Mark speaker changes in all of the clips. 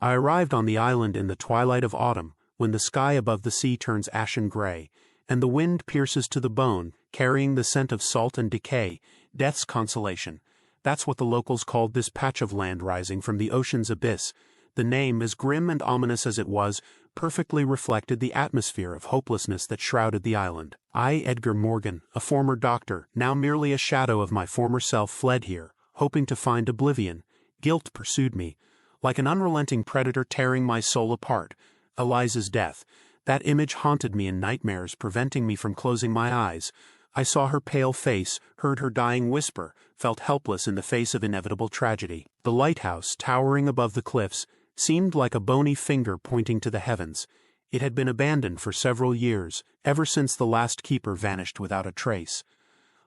Speaker 1: I arrived on the island in the twilight of autumn, when the sky above the sea turns ashen gray, and the wind pierces to the bone, carrying the scent of salt and decay, death's consolation. That's what the locals called this patch of land rising from the ocean's abyss. The name, as grim and ominous as it was, perfectly reflected the atmosphere of hopelessness that shrouded the island. I, Edgar Morgan, a former doctor, now merely a shadow of my former self, fled here, hoping to find oblivion. Guilt pursued me, like an unrelenting predator tearing my soul apart. Eliza's death. That image haunted me in nightmares, preventing me from closing my eyes. I saw her pale face, heard her dying whisper, felt helpless in the face of inevitable tragedy. The lighthouse, towering above the cliffs, seemed like a bony finger pointing to the heavens. It had been abandoned for several years, ever since the last keeper vanished without a trace.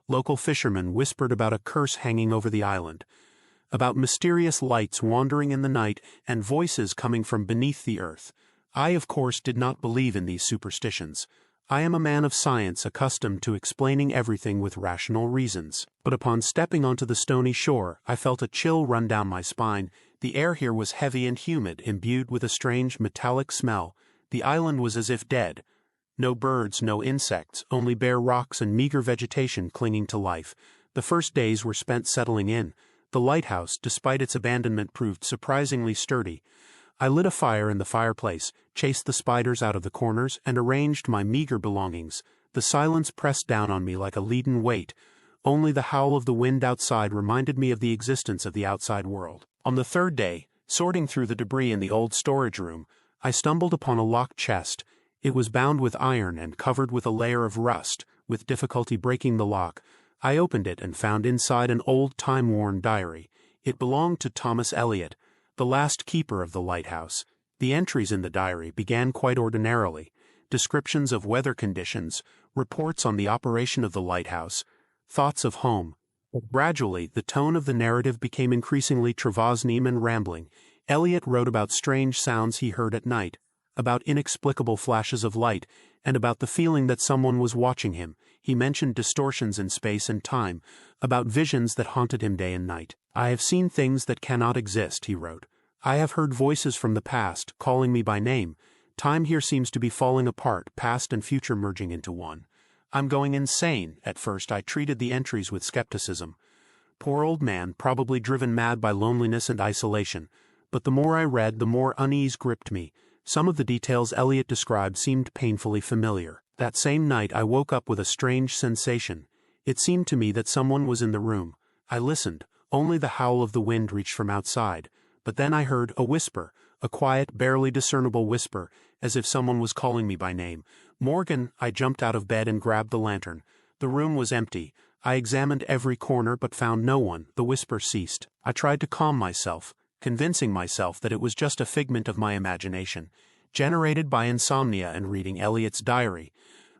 Speaker 1: Local fishermen whispered about a curse hanging over the island, about mysterious lights wandering in the night and voices coming from beneath the earth. I, of course, did not believe in these superstitions. I am a man of science accustomed to explaining everything with rational reasons. But upon stepping onto the stony shore, I felt a chill run down my spine. The air here was heavy and humid, imbued with a strange metallic smell. The island was as if dead. No birds, no insects, only bare rocks and meager vegetation clinging to life. The first days were spent settling in. The lighthouse, despite its abandonment, proved surprisingly sturdy. I lit a fire in the fireplace, chased the spiders out of the corners, and arranged my meager belongings. The silence pressed down on me like a leaden weight. Only the howl of the wind outside reminded me of the existence of the outside world. On the third day, sorting through the debris in the old storage room, I stumbled upon a locked chest. It was bound with iron and covered with a layer of rust, with difficulty breaking the lock. I opened it and found inside an old time-worn diary. It belonged to Thomas Elliot, the last keeper of the lighthouse. The entries in the diary began quite ordinarily: descriptions of weather conditions, reports on the operation of the lighthouse, thoughts of home. Gradually, the tone of the narrative became increasingly Travasnian and rambling. Elliot wrote about strange sounds he heard at night, about inexplicable flashes of light, and about the feeling that someone was watching him. He mentioned distortions in space and time, about visions that haunted him day and night. "I have seen things that cannot exist," he wrote. "I have heard voices from the past, calling me by name. Time here seems to be falling apart, past and future merging into one. I'm going insane." At first I treated the entries with skepticism. Poor old man, probably driven mad by loneliness and isolation. But the more I read, the more unease gripped me. Some of the details Elliot described seemed painfully familiar. That same night I woke up with a strange sensation. It seemed to me that someone was in the room. I listened. Only the howl of the wind reached from outside. But then I heard a whisper, a quiet, barely discernible whisper, as if someone was calling me by name. "Morgan!" I jumped out of bed and grabbed the lantern. The room was empty. I examined every corner but found no one. The whisper ceased. I tried to calm myself, convincing myself that it was just a figment of my imagination, generated by insomnia and reading Elliot's diary.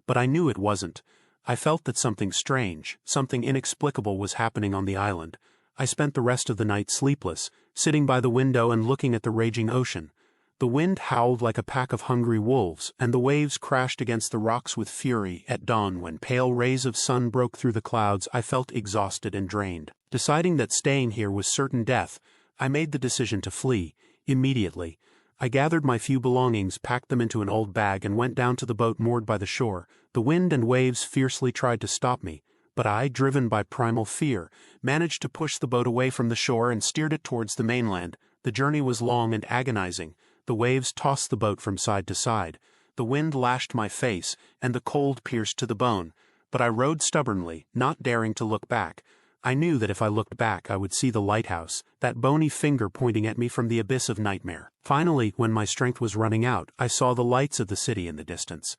Speaker 1: But I knew it wasn't. I felt that something strange, something inexplicable was happening on the island. I spent the rest of the night sleepless, sitting by the window and looking at the raging ocean. The wind howled like a pack of hungry wolves, and the waves crashed against the rocks with fury. At dawn, when pale rays of sun broke through the clouds, I felt exhausted and drained. Deciding that staying here was certain death, I made the decision to flee, immediately. I gathered my few belongings, packed them into an old bag, and went down to the boat moored by the shore. The wind and waves fiercely tried to stop me, but I, driven by primal fear, managed to push the boat away from the shore and steered it towards the mainland. The journey was long and agonizing. The waves tossed the boat from side to side. The wind lashed my face, and the cold pierced to the bone. But I rowed stubbornly, not daring to look back. I knew that if I looked back I would see the lighthouse, that bony finger pointing at me from the abyss of nightmare. Finally, when my strength was running out, I saw the lights of the city in the distance.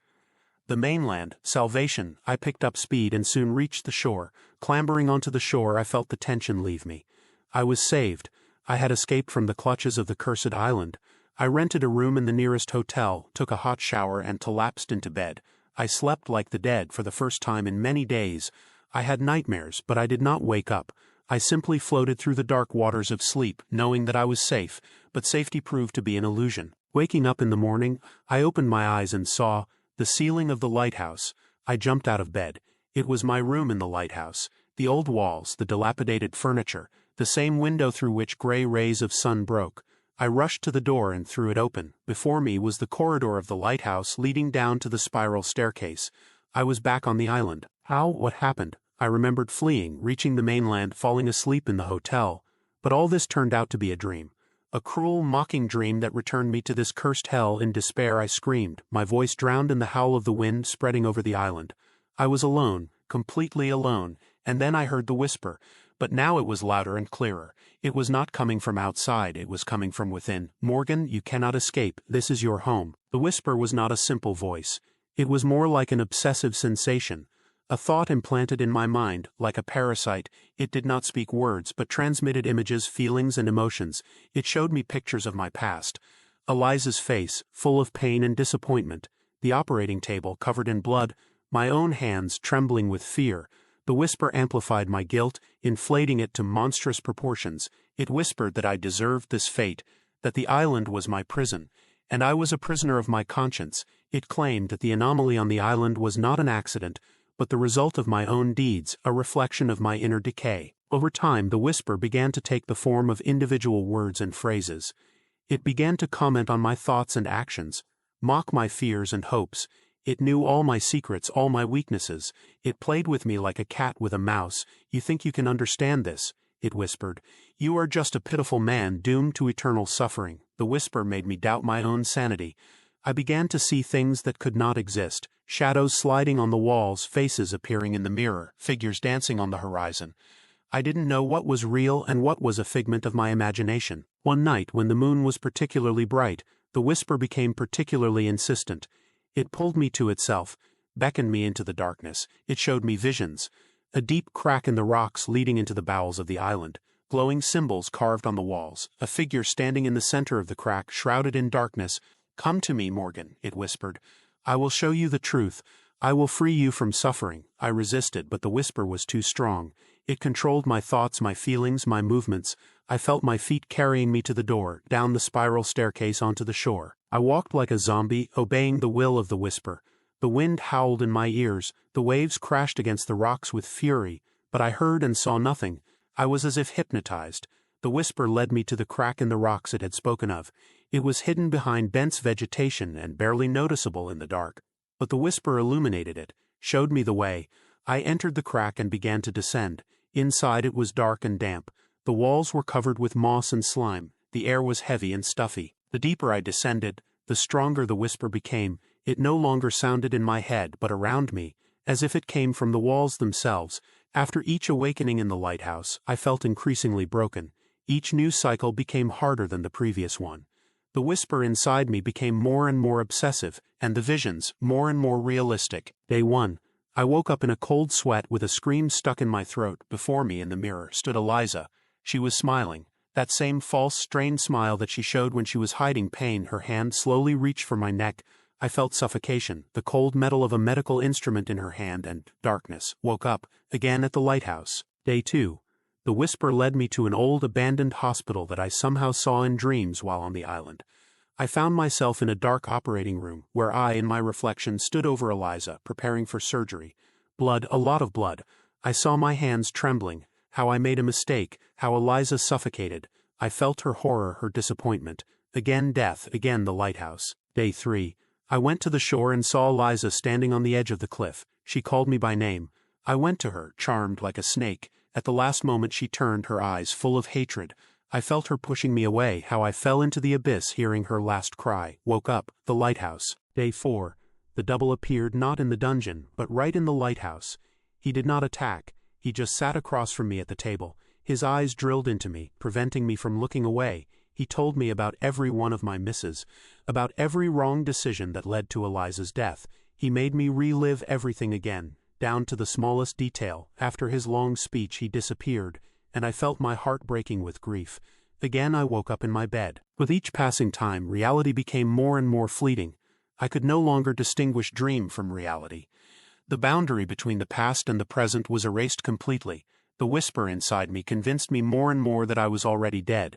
Speaker 1: The mainland, salvation. I picked up speed and soon reached the shore. Clambering onto the shore, I felt the tension leave me. I was saved. I had escaped from the clutches of the cursed island. I rented a room in the nearest hotel, took a hot shower, and collapsed into bed. I slept like the dead for the first time in many days. I had nightmares, but I did not wake up. I simply floated through the dark waters of sleep, knowing that I was safe, but safety proved to be an illusion. Waking up in the morning, I opened my eyes and saw the ceiling of the lighthouse. I jumped out of bed. It was my room in the lighthouse. The old walls, the dilapidated furniture, the same window through which gray rays of sun broke. I rushed to the door and threw it open. Before me was the corridor of the lighthouse leading down to the spiral staircase. I was back on the island. How? What happened? I remembered fleeing, reaching the mainland, falling asleep in the hotel. But all this turned out to be a dream. A cruel, mocking dream that returned me to this cursed hell. In despair I screamed, my voice drowned in the howl of the wind spreading over the island. I was alone, completely alone, and then I heard the whisper. But now it was louder and clearer. It was not coming from outside, it was coming from within. Morgan, you cannot escape, this is your home. The whisper was not a simple voice. It was more like an obsessive sensation. A thought implanted in my mind, like a parasite. It did not speak words, but transmitted images, feelings, and emotions. It showed me pictures of my past. Eliza's face, full of pain and disappointment. The operating table, covered in blood. My own hands, trembling with fear. The whisper amplified my guilt, inflating it to monstrous proportions. It whispered that I deserved this fate, that the island was my prison, and I was a prisoner of my conscience. It claimed that the anomaly on the island was not an accident, but the result of my own deeds, a reflection of my inner decay. Over time, the whisper began to take the form of individual words and phrases. It began to comment on my thoughts and actions, mock my fears and hopes. It knew all my secrets, all my weaknesses. It played with me like a cat with a mouse. You think you can understand this? It whispered. You are just a pitiful man doomed to eternal suffering. The whisper made me doubt my own sanity. I began to see things that could not exist. Shadows sliding on the walls, faces appearing in the mirror, figures dancing on the horizon. I didn't know what was real and what was a figment of my imagination. One night, when the moon was particularly bright, the whisper became particularly insistent. It pulled me to itself, beckoned me into the darkness. It showed me visions. A deep crack in the rocks leading into the bowels of the island. Glowing symbols carved on the walls. A figure standing in the center of the crack, shrouded in darkness. Come to me, Morgan, it whispered. I will show you the truth. I will free you from suffering. I resisted, but the whisper was too strong. It controlled my thoughts, my feelings, my movements. I felt my feet carrying me to the door, down the spiral staircase onto the shore. I walked like a zombie, obeying the will of the whisper. The wind howled in my ears. The waves crashed against the rocks with fury, but I heard and saw nothing. I was as if hypnotized. The whisper led me to the crack in the rocks it had spoken of. It was hidden behind dense vegetation and barely noticeable in the dark. But the whisper illuminated it, showed me the way. I entered the crack and began to descend. Inside it was dark and damp. The walls were covered with moss and slime. The air was heavy and stuffy. The deeper I descended, the stronger the whisper became. It no longer sounded in my head, but around me, as if it came from the walls themselves. After each awakening in the lighthouse, I felt increasingly broken. Each new cycle became harder than the previous one. The whisper inside me became more and more obsessive, and the visions more and more realistic. Day 1. I woke up in a cold sweat with a scream stuck in my throat. Before me in the mirror stood Eliza. She was smiling. That same false, strained smile that she showed when she was hiding pain. Her hand slowly reached for my neck. I felt suffocation, the cold metal of a medical instrument in her hand, and darkness. Woke up, again at the lighthouse. Day 2. The whisper led me to an old abandoned hospital that I somehow saw in dreams while on the island. I found myself in a dark operating room, where I, in my reflection, stood over Eliza, preparing for surgery. Blood, a lot of blood. I saw my hands trembling, how I made a mistake, how Eliza suffocated. I felt her horror, her disappointment. Again death, again the lighthouse. Day 3. I went to the shore and saw Eliza standing on the edge of the cliff. She called me by name. I went to her, charmed like a snake. At the last moment she turned, her eyes full of hatred. I felt her pushing me away, how I fell into the abyss hearing her last cry. Woke up, the lighthouse. Day 4. The double appeared not in the dungeon, but right in the lighthouse. He did not attack. He just sat across from me at the table. His eyes drilled into me, preventing me from looking away. He told me about every one of my misses, about every wrong decision that led to Eliza's death. He made me relive everything again, down to the smallest detail. After his long speech he disappeared, and I felt my heart breaking with grief. Again I woke up in my bed. With each passing time, reality became more and more fleeting. I could no longer distinguish dream from reality. The boundary between the past and the present was erased completely. The whisper inside me convinced me more and more that I was already dead,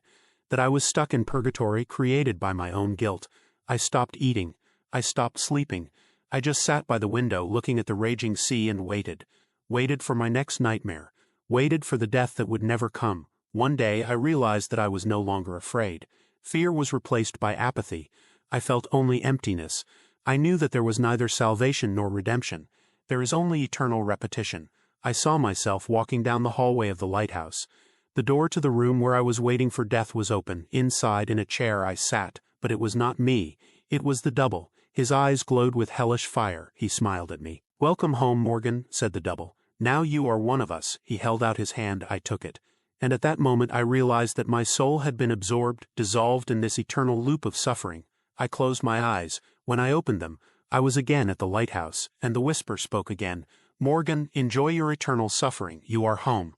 Speaker 1: that I was stuck in purgatory created by my own guilt. I stopped eating. I stopped sleeping. I just sat by the window looking at the raging sea and waited. Waited for my next nightmare. Waited for the death that would never come. One day I realized that I was no longer afraid. Fear was replaced by apathy. I felt only emptiness. I knew that there was neither salvation nor redemption. There is only eternal repetition. I saw myself walking down the hallway of the lighthouse. The door to the room where I was waiting for death was open. Inside, in a chair, I sat, but it was not me. It was the double. His eyes glowed with hellish fire. He smiled at me. "Welcome home, Morgan," said the double. "Now you are one of us." He held out his hand. I took it. And at that moment I realized that my soul had been absorbed, dissolved in this eternal loop of suffering. I closed my eyes. When I opened them, I was again at the lighthouse, and the whisper spoke again. "Morgan, enjoy your eternal suffering. You are home."